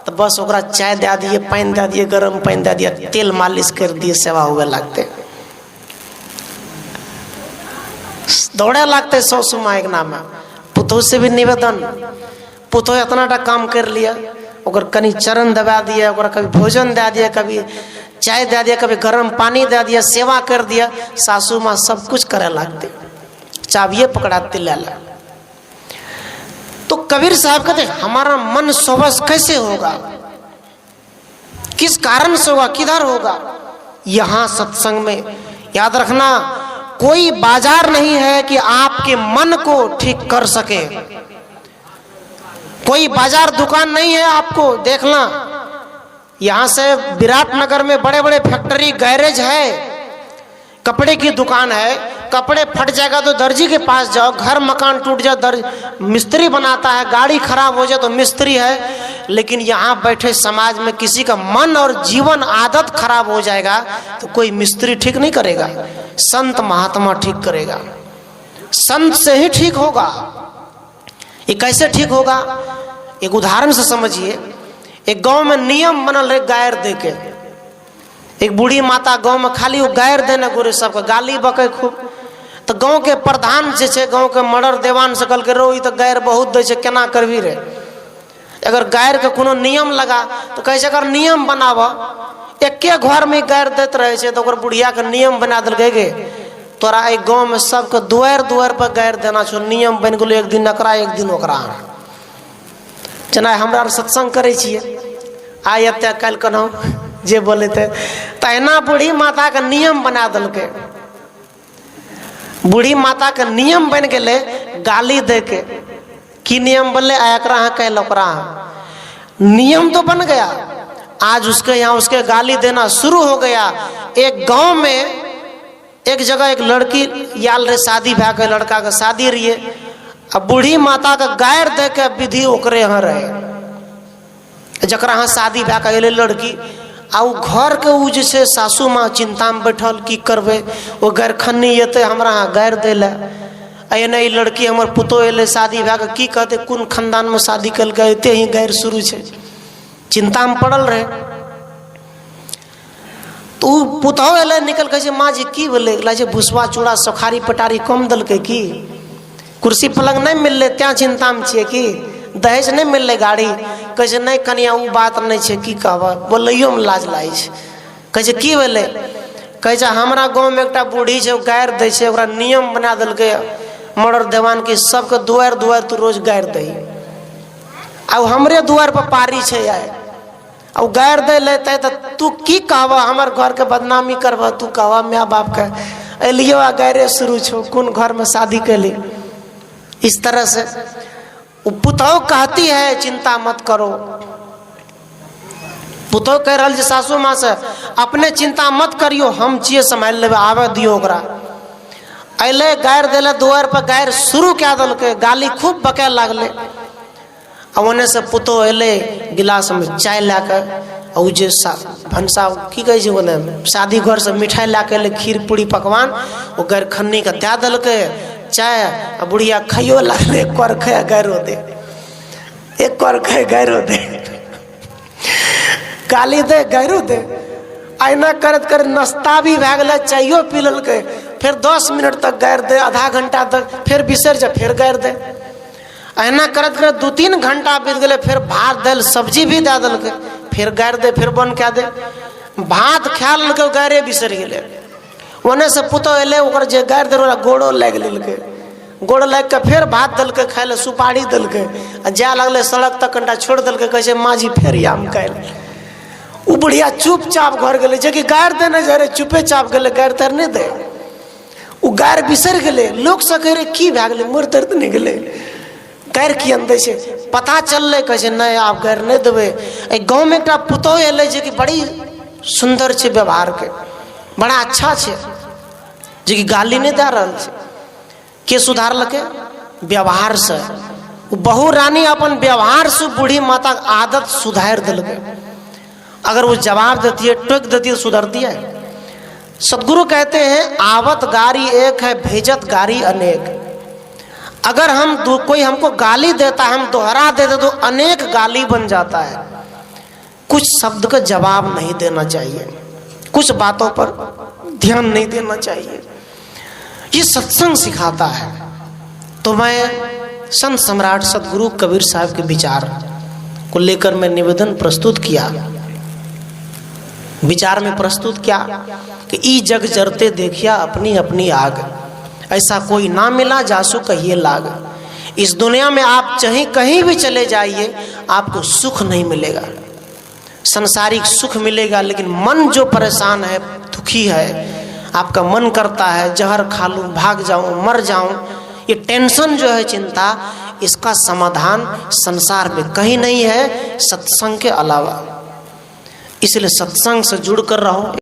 Speaker 1: तो बस ओकरा चाय दे दिए, पानी दे दिए, गरम पानी दे दिए, तेल मालिश कर दिए, सेवा हुए लगते दौड़े लगते सौस माँ एक नाम है। पुतौ से भी निवेदन, पुतौ इतना काम कर लिया, ओकर कनी चरण दबा दिया, ओकरा कभी भोजन दे दिया, कभी चाय दे दिया, कभी गर्म पानी दे दिया, सेवा कर दिया। सासू माँ सब कुछ करे लगते, चाबिये पकड़ाते लाला। तो कबीर साहब कहते हमारा मन स्ववश कैसे होगा, किस कारण से होगा, किधर होगा? यहां सत्संग में। याद रखना कोई बाजार नहीं है कि आपके मन को ठीक कर सके, कोई बाजार दुकान नहीं है आपको देखना। यहां से विराटनगर में बड़े बड़े फैक्ट्री गैरेज है, कपड़े की दुकान है, कपड़े फट जाएगा तो दर्जी के पास जाओ, घर मकान टूट जाए मिस्त्री बनाता है, गाड़ी खराब हो जाए तो मिस्त्री है। लेकिन यहाँ बैठे समाज में किसी का मन और जीवन आदत खराब हो जाएगा तो कोई मिस्त्री ठीक नहीं करेगा, संत महात्मा ठीक करेगा, संत से ही ठीक होगा। ये कैसे ठीक होगा? एक उदाहरण से समझिए। एक गांव में नियम बनल रहे गायर दे के। एक बूढ़ी माता गांव में खाली वो गायर देने गोरे सबके गाली बके खूब। तो गांव के प्रधान जे गांव के मर्डर देवान से कल के रो तो गायर बहुत दे केना करबी रे। अगर गायर के कोनो नियम लगा तो कहे अगर नियम बनाब, एके घर में गायर देते रहे तो बुढ़िया के नियम बना दिल गे तोरा एक गाँव में सबके दुआर दुआर पर गायर देना छो, नियम बन गलो, एक दिन एकरा एक दिन ओकरा। जेना हमरा सत्संग करे छिए, आइ एते कल कनो जे बोले थे तहिना बूढ़ी माता का नियम बना दिल के। बूढ़ी माता का नियम बन गए गाली दे के। की नियम बनले? एकरा कह ओकरा। नियम तो बन गया, आज उसके यहाँ उसके गाली देना शुरू हो गया। एक गांव में एक जगह एक लड़की याल रहे, शादी भा के लड़का का शादी रही, अब बूढ़ी माता का गायर दे के विधि ओकरे यहाँ रहे, जकरा यहाँ शादी भा के लड़की। आ घर के उ जैसे सासू माँ चिंता में बैठल की करबे, वो गैर खन्नी ये हमरा यहाँ गायर दे ले। नहीं लड़की हमर पुतो एले शादी भा के की कहते कौन खानदान में शादी कल के ही गैर शुरू है, चिंता में पड़ल रहे। तो पुतौ एले निकल के माँ जी की बोले भुसवा चूड़ा सखारी पटारी कम दल के की, कुर्सी पलंग नहीं मिलले त्या चिंता में छे की, दहेज नहीं मिलले गाड़ी। कहे नहीं कनिया वो बात नहीं है, की कहब बोलियो में लाज लागे छे। कहे की बोले? कहे हमरा गाँव में एक बूढ़ी है गायर दे छे, ओकरा नियम बना दिल के मर्डर देवान की सबके दुआर दुआर तू रोज गायर दही। अब हमरे दुआर पर पारी है आए, अब गायर दे लेते तो तू की कहब हमार घर के बदनामी करब, तू कहब माँ बाप के एलियो आ गायरे शुरू छो, कौन घर में शादी कैली। इस तरह से पुतौ कहती है चिंता मत करो। पुतौ कह रहा है सासू माँ से अपने चिंता मत करियो, हम चीज संभाल लेबे, आवे दियो ओकरा। अले गायर दिले दुआर पर गायर शुरू क्या दल के गाली खूब बके लागले। अब ओने से पुतौ अले गिलास में चाय लाकर और जे भनसा की कहे ओने शादी घर से मिठाई लाके अले, खीर पूरी पकवान वो गायर खन्नी के दे दल के चाय। अब बुढ़िया खाइयो लागले, एक बार खाए गैरो दे, एक बार खाए गैरो दे, गाली दे गैरो दे। आईना करत कर नाश्ता भी भै गए, चाइयो पी ललके, फिर 10 मिनट तक गैर दे, आधा घंटा तक, फिर बिसर जा फिर गैर दे। अहिना करत कर 2-3 घंटा बीत गए, फिर भात दाल सब्जी भी दे दल के, फिर गैर दे, फिर बन क्या दे। भात खा ललके गैरे बिसर गए। ओने से पुतौ अले ओकर जे गैर दे गोड़ो लग ललके, गोड़ लग के फिर भात दल के खाए, सुपारी दल के, जा लगले सड़क तक कंटा छोड़ दल के, कहे माँ जी फिर आम कैल वो बुढ़िया चुपचाप घर गए, जबकि गायर देने जा रहे चुपे चाप गए, गायर तर नहीं दे। वो गायर बिसर गए, लोग सब कह रहे की भै गए, मोर दर्द नहीं गए, गायर की अंदर से पता चल रहे कैसे नहीं आप गायर नहीं देवे। गाँव में एक पुतौ एल जे कि बड़ी सुंदर छे व्यवहार के, बड़ा अच्छा छे, जे कि गाली नहीं दे रहा छे। के सुधार लगे व्यवहार से। बहू रानी अपन व्यवहार से बूढ़ी माता के आदत सुधार दिलके। अगर वो जवाब देती है, टोक देती है, सुधरती है। सदगुरु कहते हैं आवत गारी एक है, भेजत गारी अनेक। अगर हम कोई हमको गाली देता है, हम दोहरा देते तो अनेक गाली बन जाता है। कुछ शब्द का जवाब नहीं देना चाहिए, कुछ बातों पर ध्यान नहीं देना चाहिए, ये सत्संग सिखाता है। तो मैं संत सम्राट सदगुरु कबीर साहब के विचार को लेकर मैं निवेदन प्रस्तुत किया। विचार में प्रस्तुत किया कि ई जग जरते देखिया अपनी अपनी आग, ऐसा कोई ना मिला जासु कहिए लाग। इस दुनिया में आप चाहे कहीं भी चले जाइए, आपको सुख नहीं मिलेगा, संसारिक सुख मिलेगा, लेकिन मन जो परेशान है, दुखी है, आपका मन करता है जहर खा लूं, भाग जाऊं, मर जाऊं, ये टेंशन जो है, चिंता, इसका समाधान संसार में कहीं नहीं है सत्संग के अलावा। इसलिए सत्संग से जुड़ कर रहो।